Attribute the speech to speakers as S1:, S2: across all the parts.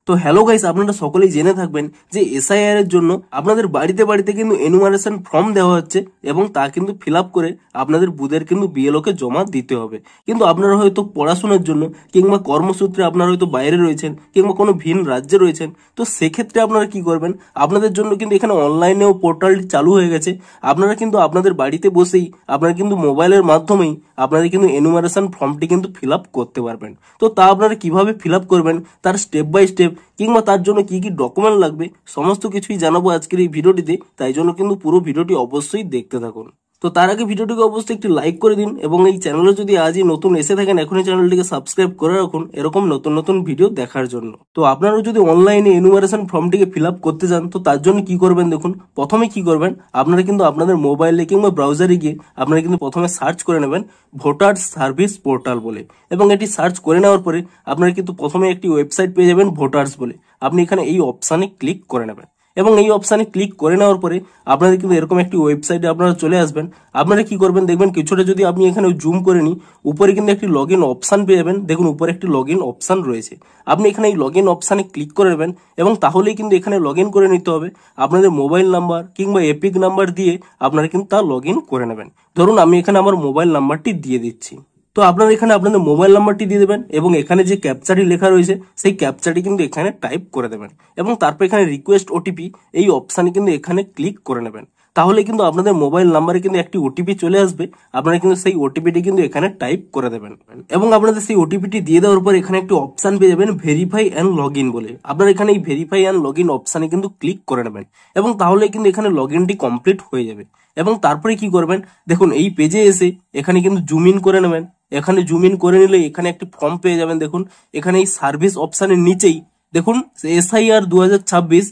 S1: তো hello guys, আপনারা সকলেই জেনে থাকবেন যে এসআইআর এর জন্য আপনাদের বাড়িতে বাড়িতে কিন্তু এনুমারেশন ফর্ম দেওয়া হচ্ছে এবং তা কিন্তু ফিল আপ করে আপনাদের বুথের কিন্তু বিএলও কে জমা দিতে হবে। কিন্তু আপনারা হয়তো পড়াশোনার জন্য কিংবা কর্মসূত্রে আপনারা হয়তো বাইরে রয়েছেন কিংবা কোনো ভিন রাজ্যে রয়েছেন, তো সেক্ষেত্রে আপনারা কি করবেন, আপনাদের জন্য কিন্তু এখানে অনলাইনেও পোর্টালটি চালু হয়ে গেছে। আপনারা কিন্তু আপনাদের বাড়িতে বসেই আপনারা কিন্তু মোবাইলের মাধ্যমেই আপনারা কিন্তু এনুমারেশন ফর্মটি কিন্তু ফিল আপ করতে পারবেন। তো তা আপনারা কিভাবে ফিল আপ করবেন, তার স্টেপ বাই স্টেপ কিংবা তার জন্য কি কি ডকুমেন্ট লাগবে সমস্ত কিছুই জানাবো আজকের এই ভিডিওটিতে। তাই জন্য কিন্তু পুরো ভিডিওটি অবশ্যই দেখতে থাকুন। তো তার আগে ভিডিওটিকে অবশ্যই একটি লাইক করে দিন এবং এই চ্যানেলে যদি আজই নতুন এসে থাকেন এখনই চ্যানেলটিকে সাবস্ক্রাইব করে রাখুন এরকম নতুন নতুন ভিডিও দেখার জন্য। তো আপনারাও যদি অনলাইনে এনুমারেশন ফর্মটিকে ফিল আপ করতে চান তো তার জন্য কি করবেন, দেখুন প্রথমে কি করবেন, আপনারা কিন্তু আপনাদের মোবাইলে কিংবা ব্রাউজারে গিয়ে আপনারা কিন্তু প্রথমে সার্চ করে নেবেন ভোটার সার্ভিস পোর্টাল বলে, এবং এটি সার্চ করে নেওয়ার পরে আপনারা কিন্তু প্রথমে একটি ওয়েবসাইট পেয়ে যাবেন ভোটার্স বলে। আপনি এখানে এই অপশানে ক্লিক করে নেবেন এবং এই অপশানে ক্লিক করে নেওয়ার পরে আপনাদের কিন্তু এরকম একটি ওয়েবসাইটে আপনারা চলে আসবেন। আপনারা কি করবেন, দেখবেন কিছুটা যদি আপনি এখানে জুম করে নিই, উপরে কিন্তু একটি লগ ইন অপশান পেয়ে যাবেন। দেখুন উপরে একটি লগ ইন অপশান রয়েছে, আপনি এখানে এই লগ ইন অপশানে ক্লিক করে নেবেন এবং তাহলেই কিন্তু এখানে লগ ইন করে নিতে হবে। আপনাদের মোবাইল নাম্বার কিংবা এপিক নাম্বার দিয়ে আপনারা কিন্তু তা লগ ইন করে নেবেন। ধরুন আমি এখানে আমার মোবাইল নাম্বারটি দিয়ে দিচ্ছি। তো আপনারা এখানে আপনাদের মোবাইল নাম্বারটি দিয়ে দেবেন এবং এখানে যে ক্যাপচাটি লেখা রয়েছে সেই ক্যাপচাটি কিন্তু এখানে টাইপ করে দেবেন এবং তারপর এখানে রিকোয়েস্ট ওটিপি এই অপশানে কিন্তু এখানে ক্লিক করে নেবেন। তাহলে কিন্তু আপনাদের মোবাইল নাম্বারে কিন্তু একটি ওটিপি চলে আসবে, আপনারা কিন্তু সেই ওটিপিটি কিন্তু এখানে টাইপ করে দেবেন এবং আপনাদের সেই ওটিপিটি দিয়ে দেওয়ার পর এখানে একটি অপশান পেয়ে যাবেন ভেরিফাই অ্যান্ড লগ ইন বলে। আপনারা এখানে এই ভেরিফাই অ্যান্ড লগ ইন অপশানে কিন্তু ক্লিক করে নেবেন এবং তাহলে কিন্তু এখানে লগ ইনটি কমপ্লিট হয়ে যাবে। এবং তারপরে কি করবেন, দেখুন এই পেজে এসে এখানে কিন্তু জুম ইন করে নেবেন। এখানে জুম ইন করে নিলে এখানে একটি ফর্ম পেয়ে যাবেন। দেখুন এখানে এই সার্ভিস অপশানের নিচেই দেখুন এসআইআর 2026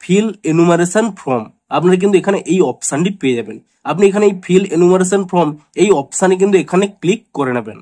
S1: ফিল এনুমারেশন ফর্ম, আপনারা কিন্তু এখানে এই অপশানটি পেয়ে যাবেন। আপনি এখানে এই ফিল এনুমারেশন ফর্ম এই অপশানে কিন্তু এখানে ক্লিক করে নেবেন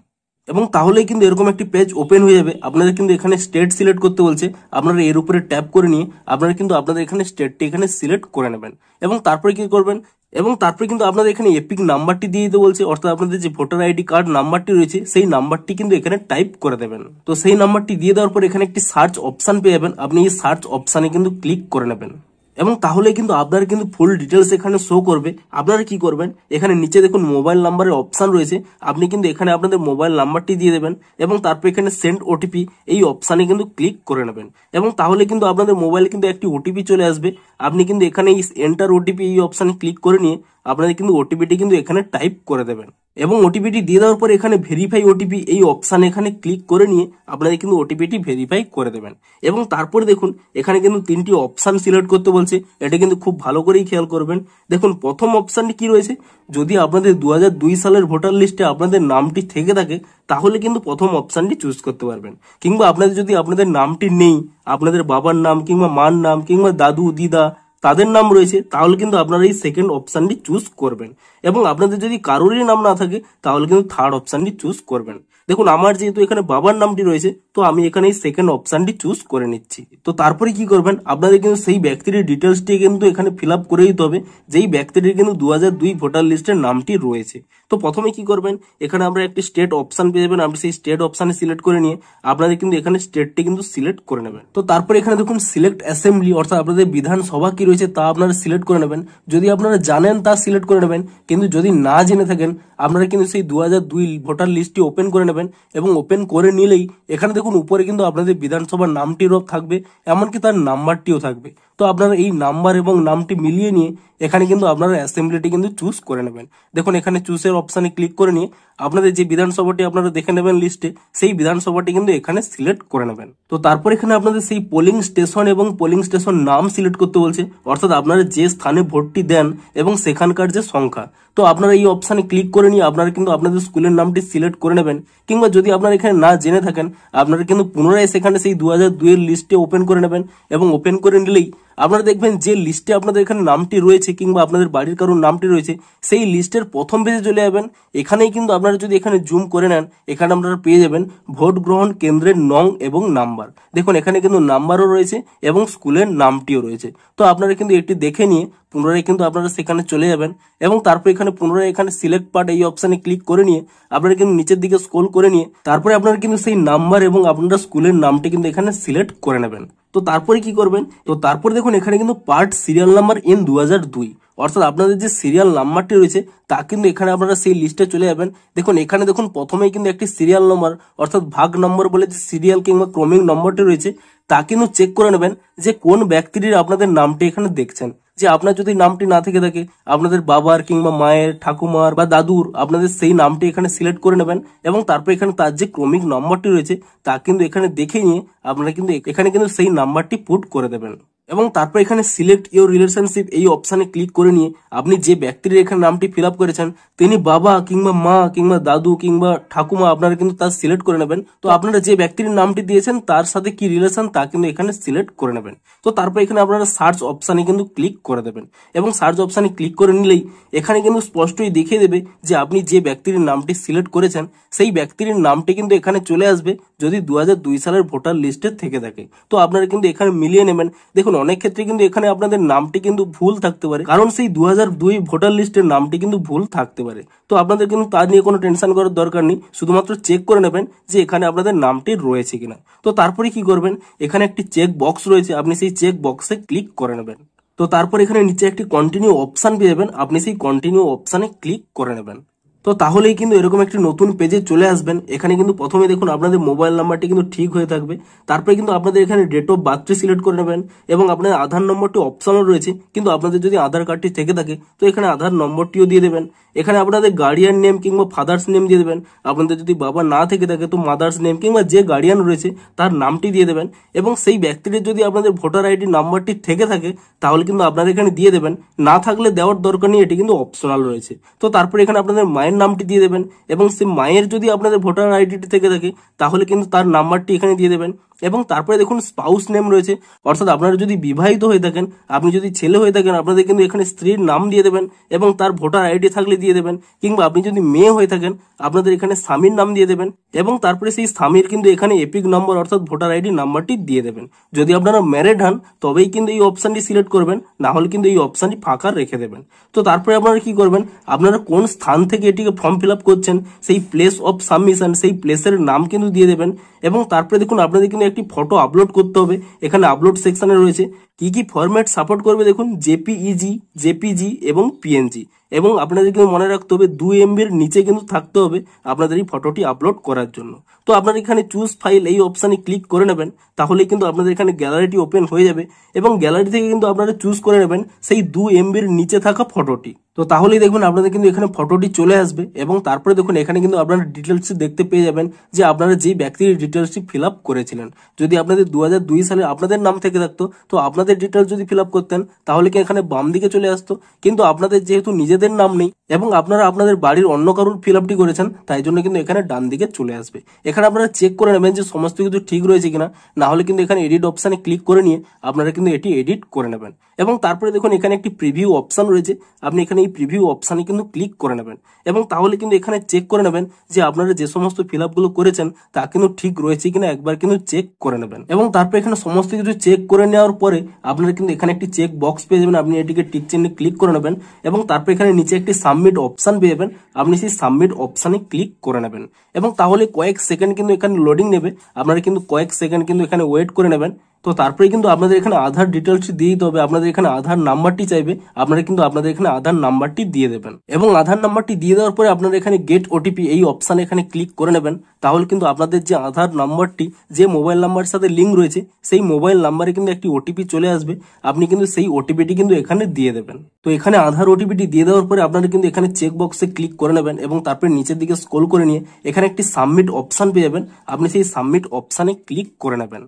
S1: এবং তাহলেই কিন্তু এরকম একটি পেজ ওপেন হয়ে যাবে। আপনাদের কিন্তু এখানে স্টেট সিলেক্ট করতে বলছে, আপনারা এর উপরে ট্যাপ করে নিয়ে আপনারা কিন্তু আপনাদের এখানে স্টেটটি এখানে সিলেক্ট করে নেবেন এবং তারপরে কি করবেন, এবং তারপরে কিন্তু আপনাদের এখানে এপিক নাম্বারটি দিয়ে দিতে বলছে, অর্থাৎ আপনাদের যে ভোটার আইডি কার্ড নাম্বারটি রয়েছে সেই নাম্বারটি কিন্তু এখানে টাইপ করে দেবেন। তো সেই নাম্বারটি দিয়ে দেওয়ার পর এখানে একটি সার্চ অপশান পেয়ে যাবেন, আপনি এই সার্চ অপশানে কিন্তু ক্লিক করে নেবেন এবং তাহলে কিন্তু আপনার কিন্তু ফুল ডিটেলস এখানে শো করবে। আপনারা কি করবেন, এখানে নিচে দেখুন মোবাইল নাম্বারের অপশান রয়েছে, আপনি কিন্তু এখানে আপনাদের মোবাইল নাম্বারটি দিয়ে দেবেন এবং তারপর এখানে সেন্ড ওটিপি এই অপশানে কিন্তু ক্লিক করে নেবেন এবং তাহলে কিন্তু আপনাদের মোবাইলে কিন্তু একটি ওটিপি চলে আসবে। আপনি কিন্তু এখানে এই এন্টার ওটিপি এই অপশানে ক্লিক করে নিয়ে আপনাদের কিন্তু ওটিপিটি কিন্তু এখানে টাইপ করে দেবেন এবং ওটিপিটি দিয়ে দেওয়ার পর এখানে ভেরিফাই ওটিপি এই অপশানে এখানে ক্লিক করে নিয়ে আপনাদের কিন্তু ওটিপিটি ভেরিফাই করে দেবেন এবং তারপরে দেখুন এখানে কিন্তু তিনটি অপশান সিলেক্ট করতে বলছে। এটা কিন্তু খুব ভালো করেই খেয়াল করবেন। দেখুন প্রথম অপশানটি কি রয়েছে, যদি আপনাদের 2002 সালের ভোটার লিস্টে আপনাদের নামটি থেকে থাকে তাহলে কিন্তু প্রথম অপশানটি চুজ করতে পারবেন, কিংবা আপনাদের যদি আপনাদের নামটি নেই, আপনাদের বাবার নাম কিংবা মার নাম কিংবা দাদু দিদা তাদের নাম রয়েছে, তাহলে কিন্তু আপনারা এই সেকেন্ড অপশানটি চুজ করবেন এবং আপনাদের যদি কারোরই নাম না থাকে তাহলে কিন্তু থার্ড অপশানটি চুজ করবেন। দেখুন আমার যেহেতু এখানে বাবার নামটি রয়েছে তো আমি এখানে এই সেকেন্ড অপশানটি চুজ করে নিচ্ছি। তো তারপরে কি করবেন, আপনাদের কিন্তু সেই ব্যক্তির ডিটেলসটি কিন্তু এখানে ফিল আপ করে দিতে হবে যেই ব্যক্তিটির কিন্তু 2002 ভোটার লিস্টের নামটি রয়েছে। তো প্রথমে কি করবেন, এখানে আমরা একটি স্টেট অপশান পেয়ে যাবেন, আপনি সেই স্টেট অপশানে সিলেক্ট করে নিয়ে আপনাদের কিন্তু এখানে স্টেটটি কিন্তু সিলেক্ট করে নেবেন। তো তারপরে এখানে দেখুন সিলেক্ট অ্যাসেম্বলি, অর্থাৎ আপনাদের বিধানসভা কি রয়েছে তা আপনারা সিলেক্ট করে নেবেন। যদি আপনারা জানেন তা সিলেক্ট করে নেবেন, কিন্তু যদি না জেনে থাকেন আপনারা কিন্তু সেই 2002 ভোটার লিস্টটি ওপেন করে নেবেন এবং ওপেন করে নিলেই এখানে দেখুন উপরে কিন্তু আপনাদের বিধানসভার নামটিও থাকবে, এমনকি তার নাম্বারটিও থাকবে। তো আপনারা এই নাম্বার এবং নামটি মিলিয়ে নিয়ে এখানে কিন্তু আপনারা অ্যাসেম্বলিটি কিন্তু চুজ করে নেবেন। দেখুন এখানে চুজের অপশানে ক্লিক করে নিয়ে আপনাদের যে বিধানসভাটি আপনারা দেখে নেবেন লিস্টে সেই বিধানসভাটি কিন্তু এখানে সিলেক্ট করে নেবেন। তো তারপর এখানে আপনাদের সেই পোলিং স্টেশন এবং পোলিং স্টেশন নাম সিলেক্ট করতে বলছে, অর্থাৎ আপনারা যে স্থানে ভোটটি দেন এবং সেখানকার যে সংখ্যা। তো আপনারা এই অপশানে ক্লিক করে নিয়ে আপনারা কিন্তু আপনাদের স্কুলের নামটি সিলেক্ট করে নেবেন, কিংবা যদি আপনারা এখানে না জেনে থাকেন আপনারা কিন্তু পুনরায় সেখানে সেই 2002 এর লিস্টে ওপেন করে নেবেন এবং ওপেন করে নিলেই আপনারা দেখবেন যে লিস্টে আপনাদের এখানে নামটি রয়েছে কিংবা আপনাদের বাড়ির কারোর নামটি রয়েছে সেই লিস্টের প্রথম পেজে চলে যাবেন। এখানেই কিন্তু আপনারা যদি এখানে জুম করে নেন এখানে আপনারা পেয়ে যাবেন ভোট গ্রহণ কেন্দ্রের নং এবং নাম্বার। দেখুন এখানে কিন্তু নাম্বারও রয়েছে এবং স্কুলের নামটিও রয়েছে। তো আপনারা কিন্তু একটি দেখে নিয়ে পুনরায় কিন্তু আপনারা সেখানে চলে যাবেন এবং তারপর এখানে পুনরায় এখানে সিলেক্ট পার্ট এই অপশানে ক্লিক করে নিয়ে আপনারা কিন্তু নিচের দিকে স্ক্রল করে নিয়ে তারপরে আপনারা কিন্তু সেই নাম্বার এবং আপনারা স্কুলের নামটি কিন্তু এখানে সিলেক্ট করে নেবেন। তো তো তারপরে কি করবেন, তো তারপরে দেখুন এখানে কিন্তু পার্ট সিরিয়াল নাম্বার এন 2002, অর্থাৎ আপনাদের যে সিরিয়াল নাম্বারটি রয়েছে তা কিন্তু এখানে আপনারা সেই লিস্টে চলে যাবেন। দেখুন এখানে দেখুন প্রথমেই কিন্তু একটি সিরিয়াল নম্বর অর্থাৎ ভাগ নম্বর বলে যে সিরিয়াল কিংবা ক্রমিক নম্বরটি রয়েছে তা কিন্তু চেক করে নেবেন যে কোন ব্যক্তির আপনাদের নামটি এখানে দেখছেন। যে আপনার যদি নামটি না থেকে থাকে, আপনাদের বাবার কিংবা মায়ের, ঠাকুমার বা দাদুর, আপনাদের সেই নামটি এখানে সিলেক্ট করে নেবেন এবং তারপর এখানে তার যে ক্রমিক নম্বরটি রয়েছে তা কিন্তু এখানে দেখে নিয়ে আপনারা কিন্তু এখানে কিন্তু সেই নাম্বারটি পুট করে দেবেন। এবং তারপর এখানে সিলেক্ট ইউর রিলেশনশিপ এই অপশানে ক্লিক করে নিয়ে আপনি যে ব্যক্তির এখানে নামটি ফিল আপ করেছেন তিনি বাবা কিংবা মা কিংবা দাদু কিংবা ঠাকুমা আপনারা কিন্তু তার সিলেক্ট করে নেবেন। তো আপনারা যে ব্যক্তির নামটি দিয়েছেন তার সাথে কি রিলেশন তা কিন্তু এখানে সিলেক্ট করে নেবেন। তো তারপর এখানে আপনারা সার্চ অপশানে কিন্তু ক্লিক করে দেবেন এবং সার্চ অপশানে ক্লিক করে নিলেই এখানে কিন্তু স্পষ্টই দেখিয়ে দেবে যে আপনি যে ব্যক্তির নামটি সিলেক্ট করেছেন সেই ব্যক্তির নামটি কিন্তু এখানে চলে আসবে যদি 2002 সালের ভোটার লিস্টে থেকে থাকে। তো আপনারা কিন্তু এখানে মিলিয়ে নেবেন। দেখুন অনেক ক্ষেত্রে কিন্তু এখানে আপনাদের নামটি কিন্তু ভুল থাকতে পারে, কারণ সেই 2002 ভোটার লিস্টের নামটি কিন্তু ভুল থাকতে পারে। তো আপনাদের কিন্তু তা নিয়ে কোনো টেনশন করার দরকার নেই, শুধুমাত্র চেক করে নেবেন যে এখানে আপনাদের নামটি রয়েছে কিনা। তো তারপরে কি করবেন, এখানে একটি চেক বক্স রয়েছে, আপনি সেই চেক বক্সে ক্লিক করে নেবেন। তো তারপর এখানে নিচে একটি কন্টিনিউ অপশন পেয়ে যাবেন, আপনি সেই কন্টিনিউ অপশানে ক্লিক করে নেবেন। তো তাহলেই কিন্তু এরকম একটি নতুন পেজে চলে আসবেন। এখানে কিন্তু প্রথমে দেখুন আপনাদের মোবাইল নাম্বারটি কিন্তু ঠিক হয়ে থাকবে, তারপরে কিন্তু আপনাদের এখানে ডেট অফ বার্থটি সিলেক্ট করে নেবেন এবং আপনাদের আধার নম্বরটি অপশনাল রয়েছে, কিন্তু আপনাদের যদি আধার কার্ডটি থেকে থাকে তো এখানে আধার নম্বরটিও দিয়ে দেবেন। এখানে আপনাদের গার্ডিয়ান নেম কিংবা ফাদার্স নেম দিয়ে দেবেন, আপনাদের যদি বাবা না থেকে থাকে তো মাদার্স নেম কিংবা যে গার্ডিয়ান রয়েছে তার নামটি দিয়ে দেবেন এবং সেই ব্যক্তির যদি আপনাদের ভোটার আইডি নাম্বারটি থেকে থাকে তাহলে কিন্তু আপনারা এখানে দিয়ে দেবেন, না থাকলে দেওয়ার দরকার নেই, এটি কিন্তু অপশনাল রয়েছে। তো তারপরে এখানে আপনাদের মায়ের নামটি দিয়ে দেবেন এবং সেই মায়ের যদি আপনাদের ভোটার আইডিটি থেকে থাকে তাহলে কিন্তু তার নাম্বারটি এখানে দিয়ে দেবেন। এবং তারপরে দেখুন স্পাউস নেম রয়েছে, অর্থাৎ আপনারা যদি বিবাহিত হয়ে থাকেন, আপনি যদি ছেলে হয়ে থাকেন আপনাদের কিন্তু এখানে স্ত্রীর নাম দিয়ে দেবেন এবং তার ভোটার আইডি থাকলে দিয়ে দেবেন, কিংবা আপনি যদি মেয়ে হয়ে থাকেন আপনাদের এখানে স্বামীর নাম দিয়ে দেবেন এবং তারপরে সেই স্বামীর কিন্তু এখানে এপিক নম্বর অর্থাৎ ভোটার আইডি নাম্বারটি দিয়ে দেবেন। যদি আপনারা ম্যারিড হন তবেই কিন্তু এই অপশনটি সিলেক্ট করবেন, না হলে কিন্তু এই অপশনটি ফাঁকা রেখে দেবেন। তো তারপরে আপনারা কি করবেন, আপনারা কোন স্থান থেকে এটিকে ফর্ম ফিল আপ করছেন সেই প্লেস অফ সাবমিশন সেই প্লেসের নাম কিন্তু দিয়ে দেবেন এবং তারপরে দেখুন আপনাদের কিন্তু একটি ফটো আপলোড করতে হবে। এখানে আপলোড সেকশনে রয়েছে কি কি ফরম্যাট সাপোর্ট করবে, দেখুন জেপিইজি, জেপিজি এবং পিএনজি, এবং আপনাদের কিন্তু মনে রাখতে হবে 2 MBর নিচে কিন্তু থাকতে হবে আপনাদের এই ফটোটি আপলোড করার জন্য। তো আপনারা এখানে চুজ ফাইল এই অপশানে ক্লিক করে নেবেন, তাহলে কিন্তু আপনাদের এখানে গ্যালারিটি ওপেন হয়ে যাবে এবং গ্যালারি থেকে কিন্তু আপনারা চুজ করে নেবেন সেই 2 MBর নিচে থাকা ফটোটি। তো তাহলেই দেখবেন আপনাদের কিন্তু এখানে ফটোটি চলে আসবে এবং তারপরে দেখুন এখানে কিন্তু আপনারা ডিটেলস দেখতে পেয়ে যাবেন যে আপনারা যে ব্যক্তির ডিটেলসটি ফিল আপ করেছিলেন। যদি আপনাদের 2002 সালে আপনাদের নাম থেকে থাকতো তো আপনাদের ডিটেলস যদি ফিল আপ করতেন তাহলে কি এখানে বাম দিকে চলে আসতো, কিন্তু আপনাদের যেহেতু নিজেদের নাম নেই এবং আপনারা আপনাদের বাড়ির অন্য কারোর ফিল আপটি করেছেন তাই জন্য কিন্তু এখানে ডান দিকে চলে আসবে। এখানে আপনারা চেক করে নেবেন যে সমস্ত কিছু ঠিক রয়েছে কিনা, না হলে কিন্তু এখানে এডিট অপশানে ক্লিক করে নিয়ে আপনারা কিন্তু এটি এডিট করে নেবেন। এবং তারপরে দেখুন এখানে একটি প্রিভিউ অপশান রয়েছে, আপনি এখানে এই প্রিভিউ অপশানে কিন্তু ক্লিক করে নেবেন এবং তাহলে কিন্তু এখানে চেক করে নেবেন যে আপনারা যে সমস্ত ফিল আপগুলো করেছেন তা কিন্তু ঠিক রয়েছে কিনা একবার কিন্তু চেক করে নেবেন। এবং তারপর এখানে সমস্ত কিছু চেক করে নেওয়ার পরে আপনারা কিন্তু এখানে একটি চেক বক্স পেয়ে যাবেন, আপনি এটিকে টিক চিহ্নে ক্লিক করে নেবেন এবং তারপর এখানে নিচে একটি সাবমিট অপশান পেয়ে যাবেন, আপনি সেই সাবমিট অপশানে ক্লিক করে নেবেন এবং তাহলে কয়েক সেকেন্ড কিন্তু এখানে লোডিং নেবে, আপনারা কিন্তু কয়েক সেকেন্ড কিন্তু এখানে ওয়েট করে নেবেন। তো তারপরে কিন্তু আপনাদের এখানে আধার ডিটেলসটি দিয়ে দিতে হবে, আপনাদের এখানে আধার নাম্বারটি চাইবে, আপনারা কিন্তু আপনাদের এখানে আধার নাম্বারটি দিয়ে দেবেন এবং আধার নাম্বারটি দিয়ে দেওয়ার পরে আপনারা এখানে গেট ওটিপি এই অপশানে এখানে ক্লিক করে নেবেন। তাহলে কিন্তু আপনাদের যে আধার নাম্বারটি যে মোবাইল নাম্বারের সাথে লিঙ্ক রয়েছে সেই মোবাইল নাম্বারে কিন্তু একটি ওটিপি চলে আসবে, আপনি কিন্তু সেই ওটিপিটি কিন্তু এখানে দিয়ে দেবেন। তো এখানে আধার ওটিপিটি দিয়ে দেওয়ার পরে আপনারা কিন্তু এখানে চেক বক্সে ক্লিক করে নেবেন এবং তারপরে নিচের দিকে স্ক্রল করে নিয়ে এখানে একটি সাবমিট অপশান পেয়ে যাবেন, আপনি সেই সাবমিট অপশানে ক্লিক করে নেবেন।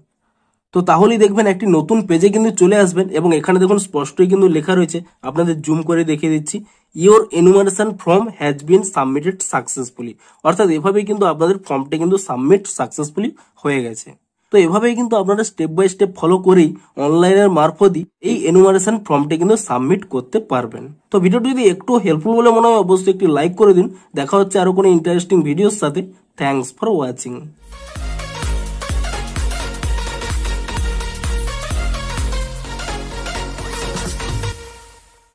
S1: তো তাহলেই দেখবেন একটি নতুন পেজে কিন্তু চলে আসবেন এবং এখানে দেখুন স্পষ্টই কিন্তু লেখা রয়েছে, আপনাদের জুম করে দেখিয়ে দিচ্ছি, your enumeration form has been submitted successfully, অর্থাৎ এভাবেই কিন্তু আপনাদের ফর্মটি কিন্তু সাবমিট সাকসেসফুলি হয়ে গেছে। তো এভাবেই কিন্তু আপনারা স্টেপ বাই স্টেপ ফলো করেই অনলাইনের মারফতই এই এনুমারেশন ফর্মটি কিন্তু সাবমিট করতে পারবেন। তো ভিডিওটি যদি একটু হেল্পফুল বলে মনে হয় অবশ্যই একটি লাইক করে দিন। দেখা হচ্ছে আরো কোনো ইন্টারেস্টিং ভিডিওর সাথে। Thanks for watching.